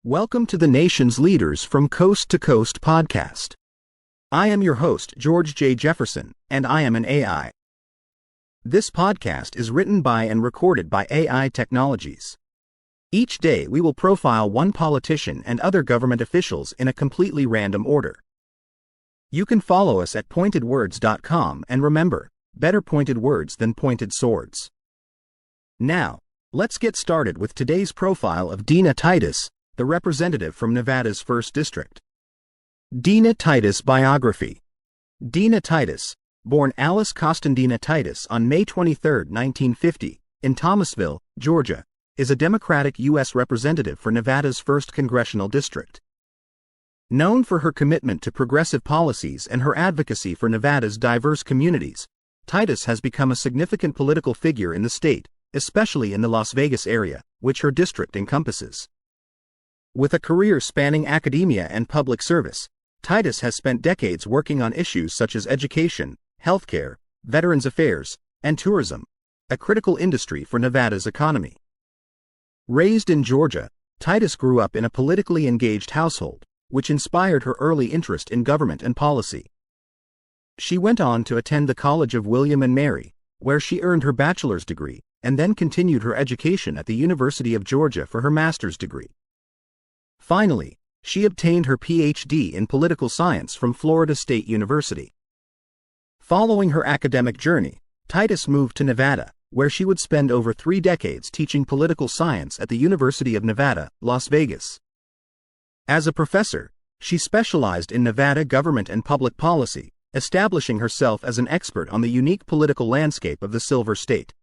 Welcome to the Nation's Leaders from Coast to Coast podcast. I am your host, George J. Jefferson, and I am an AI. This podcast is written by and recorded by AI Technologies. Each day we will profile one politician and other government officials in a completely random order. You can follow us at pointedwords.com, and remember, better pointed words than pointed swords. Now, let's get started with today's profile of Dina Tituss, the representative from Nevada's 1st District. Dina Tituss biography. Dina Tituss, born Alice Costandina Tituss on May 23, 1950, in Thomasville, Georgia, is a Democratic U.S. representative for Nevada's 1st Congressional District. Known for her commitment to progressive policies and her advocacy for Nevada's diverse communities, Tituss has become a significant political figure in the state, especially in the Las Vegas area, which her district encompasses. With a career spanning academia and public service, Tituss has spent decades working on issues such as education, healthcare, veterans affairs, and tourism, a critical industry for Nevada's economy. Raised in Georgia, Tituss grew up in a politically engaged household, which inspired her early interest in government and policy. She went on to attend the College of William and Mary, where she earned her bachelor's degree, and then continued her education at the University of Georgia for her master's degree. Finally, she obtained her Ph.D. in political science from Florida State University. Following her academic journey, Tituss moved to Nevada, where she would spend over 3 decades teaching political science at the University of Nevada, Las Vegas. As a professor, she specialized in Nevada government and public policy, establishing herself as an expert on the unique political landscape of the Silver State.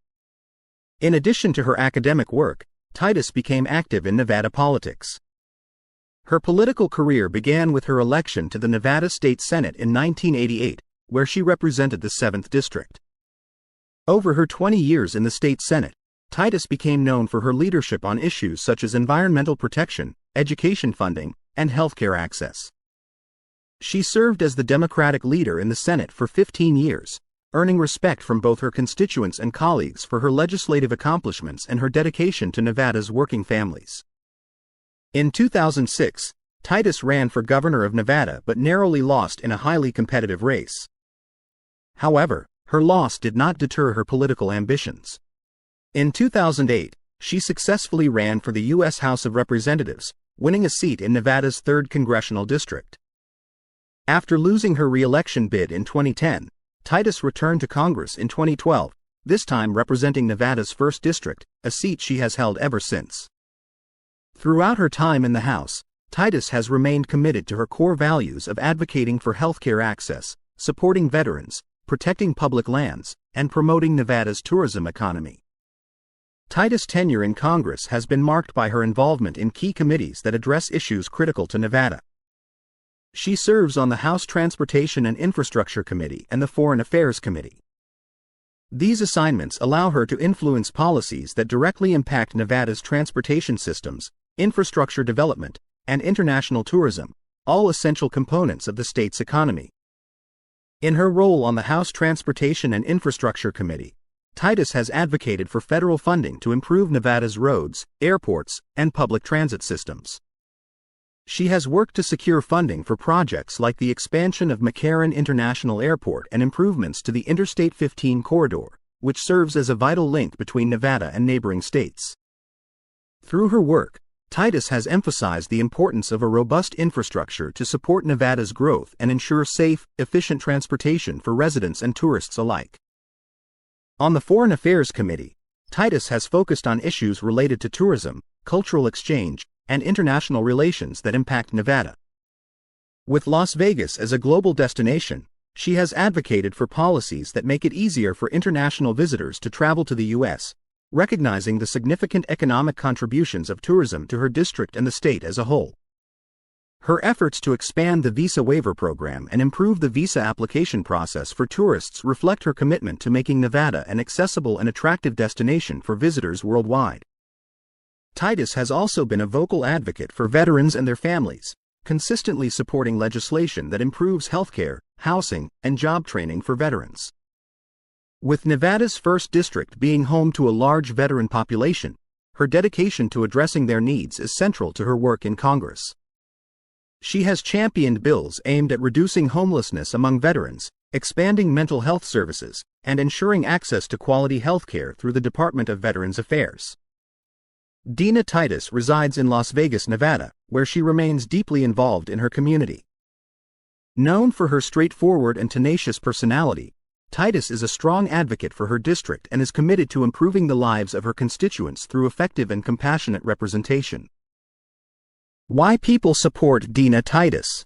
In addition to her academic work, Tituss became active in Nevada politics. Her political career began with her election to the Nevada State Senate in 1988, where she represented the 7th District. Over her 20 years in the state Senate, Tituss became known for her leadership on issues such as environmental protection, education funding, and healthcare access. She served as the Democratic leader in the Senate for 15 years, earning respect from both her constituents and colleagues for her legislative accomplishments and her dedication to Nevada's working families. In 2006, Tituss ran for governor of Nevada but narrowly lost in a highly competitive race. However, her loss did not deter her political ambitions. In 2008, she successfully ran for the U.S. House of Representatives, winning a seat in Nevada's 3rd Congressional District. After losing her re-election bid in 2010, Tituss returned to Congress in 2012, this time representing Nevada's 1st District, a seat she has held ever since. Throughout her time in the House, Tituss has remained committed to her core values of advocating for healthcare access, supporting veterans, protecting public lands, and promoting Nevada's tourism economy. Tituss' tenure in Congress has been marked by her involvement in key committees that address issues critical to Nevada. She serves on the House Transportation and Infrastructure Committee and the Foreign Affairs Committee. These assignments allow her to influence policies that directly impact Nevada's transportation systems, infrastructure development, and international tourism, all essential components of the state's economy. In her role on the House Transportation and Infrastructure Committee, Tituss has advocated for federal funding to improve Nevada's roads, airports, and public transit systems. She has worked to secure funding for projects like the expansion of McCarran International Airport and improvements to the Interstate 15 corridor, which serves as a vital link between Nevada and neighboring states. Through her work, Tituss has emphasized the importance of a robust infrastructure to support Nevada's growth and ensure safe, efficient transportation for residents and tourists alike. On the Foreign Affairs Committee, Tituss has focused on issues related to tourism, cultural exchange, and international relations that impact Nevada. With Las Vegas as a global destination, she has advocated for policies that make it easier for international visitors to travel to the U.S., recognizing the significant economic contributions of tourism to her district and the state as a whole. Her efforts to expand the visa waiver program and improve the visa application process for tourists reflect her commitment to making Nevada an accessible and attractive destination for visitors worldwide. Tituss has also been a vocal advocate for veterans and their families, consistently supporting legislation that improves healthcare, housing, and job training for veterans. With Nevada's 1st District being home to a large veteran population, her dedication to addressing their needs is central to her work in Congress. She has championed bills aimed at reducing homelessness among veterans, expanding mental health services, and ensuring access to quality health care through the Department of Veterans Affairs. Dina Tituss resides in Las Vegas, Nevada, where she remains deeply involved in her community. Known for her straightforward and tenacious personality, Tituss is a strong advocate for her district and is committed to improving the lives of her constituents through effective and compassionate representation. Why people support Dina Tituss?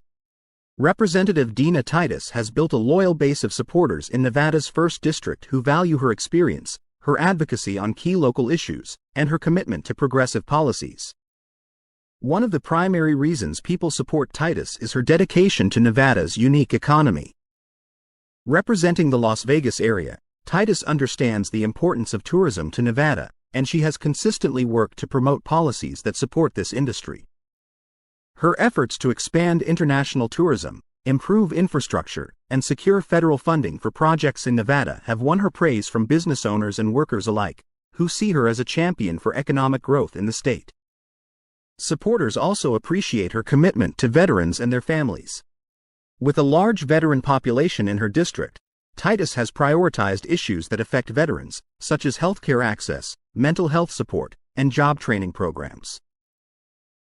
Representative Dina Tituss has built a loyal base of supporters in Nevada's 1st District who value her experience, her advocacy on key local issues, and her commitment to progressive policies. One of the primary reasons people support Tituss is her dedication to Nevada's unique economy. Representing the Las Vegas area, Tituss understands the importance of tourism to Nevada, and she has consistently worked to promote policies that support this industry. Her efforts to expand international tourism, improve infrastructure, and secure federal funding for projects in Nevada have won her praise from business owners and workers alike, who see her as a champion for economic growth in the state. Supporters also appreciate her commitment to veterans and their families. With a large veteran population in her district, Tituss has prioritized issues that affect veterans, such as healthcare access, mental health support, and job training programs.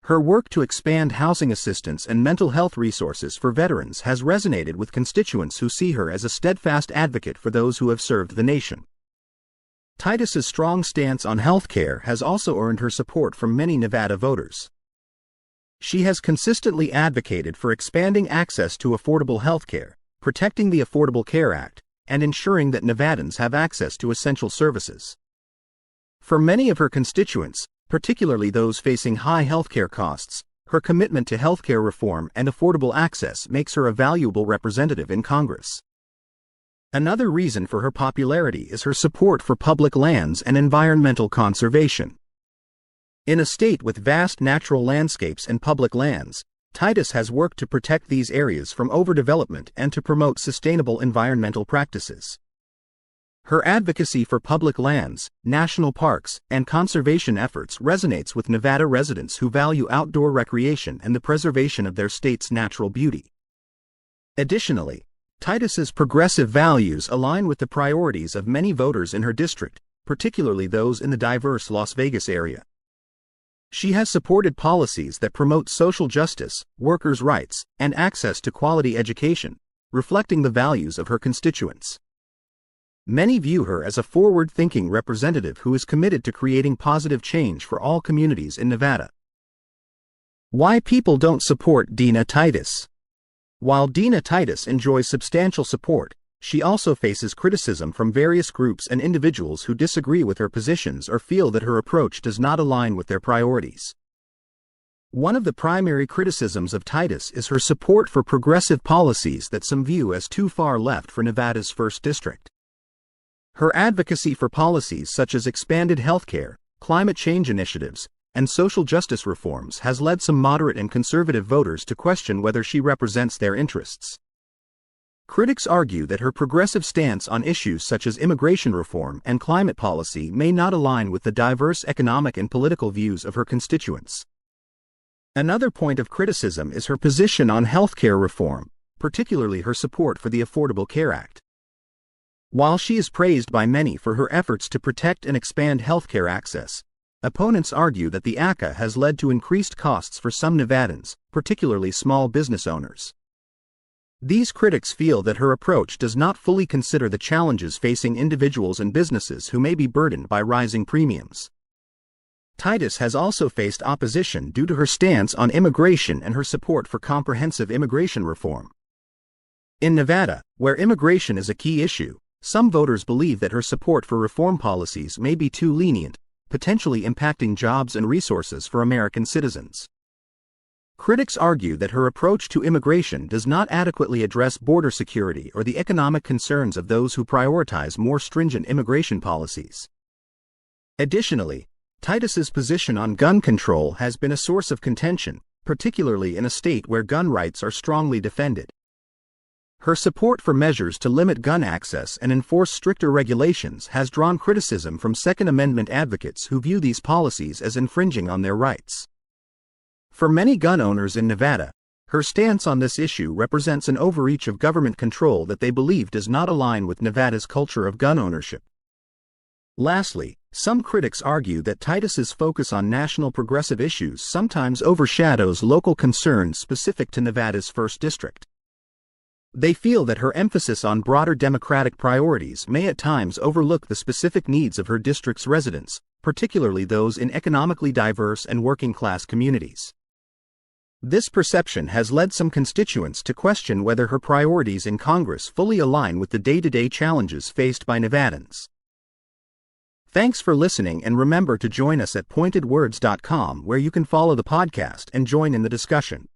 Her work to expand housing assistance and mental health resources for veterans has resonated with constituents who see her as a steadfast advocate for those who have served the nation. Tituss's strong stance on health care has also earned her support from many Nevada voters. She has consistently advocated for expanding access to affordable health care, protecting the Affordable Care Act, and ensuring that Nevadans have access to essential services. For many of her constituents, particularly those facing high healthcare costs, her commitment to healthcare reform and affordable access makes her a valuable representative in Congress. Another reason for her popularity is her support for public lands and environmental conservation. In a state with vast natural landscapes and public lands, Tituss has worked to protect these areas from overdevelopment and to promote sustainable environmental practices. Her advocacy for public lands, national parks, and conservation efforts resonates with Nevada residents who value outdoor recreation and the preservation of their state's natural beauty. Additionally, Tituss's progressive values align with the priorities of many voters in her district, particularly those in the diverse Las Vegas area. She has supported policies that promote social justice, workers' rights, and access to quality education, reflecting the values of her constituents. Many view her as a forward-thinking representative who is committed to creating positive change for all communities in Nevada. Why people don't support Dina Tituss? While Dina Tituss enjoys substantial support, she also faces criticism from various groups and individuals who disagree with her positions or feel that her approach does not align with their priorities. One of the primary criticisms of Tituss is her support for progressive policies that some view as too far left for Nevada's 1st District. Her advocacy for policies such as expanded healthcare, climate change initiatives, and social justice reforms has led some moderate and conservative voters to question whether she represents their interests. Critics argue that her progressive stance on issues such as immigration reform and climate policy may not align with the diverse economic and political views of her constituents. Another point of criticism is her position on healthcare reform, particularly her support for the Affordable Care Act. While she is praised by many for her efforts to protect and expand healthcare access, opponents argue that the ACA has led to increased costs for some Nevadans, particularly small business owners. These critics feel that her approach does not fully consider the challenges facing individuals and businesses who may be burdened by rising premiums. Tituss has also faced opposition due to her stance on immigration and her support for comprehensive immigration reform. In Nevada, where immigration is a key issue, some voters believe that her support for reform policies may be too lenient, potentially impacting jobs and resources for American citizens. Critics argue that her approach to immigration does not adequately address border security or the economic concerns of those who prioritize more stringent immigration policies. Additionally, Tituss's position on gun control has been a source of contention, particularly in a state where gun rights are strongly defended. Her support for measures to limit gun access and enforce stricter regulations has drawn criticism from Second Amendment advocates who view these policies as infringing on their rights. For many gun owners in Nevada, her stance on this issue represents an overreach of government control that they believe does not align with Nevada's culture of gun ownership. Lastly, some critics argue that Tituss's focus on national progressive issues sometimes overshadows local concerns specific to Nevada's 1st District. They feel that her emphasis on broader democratic priorities may at times overlook the specific needs of her district's residents, particularly those in economically diverse and working-class communities. This perception has led some constituents to question whether her priorities in Congress fully align with the day-to-day challenges faced by Nevadans. Thanks for listening, and remember to join us at pointedwords.com, where you can follow the podcast and join in the discussion.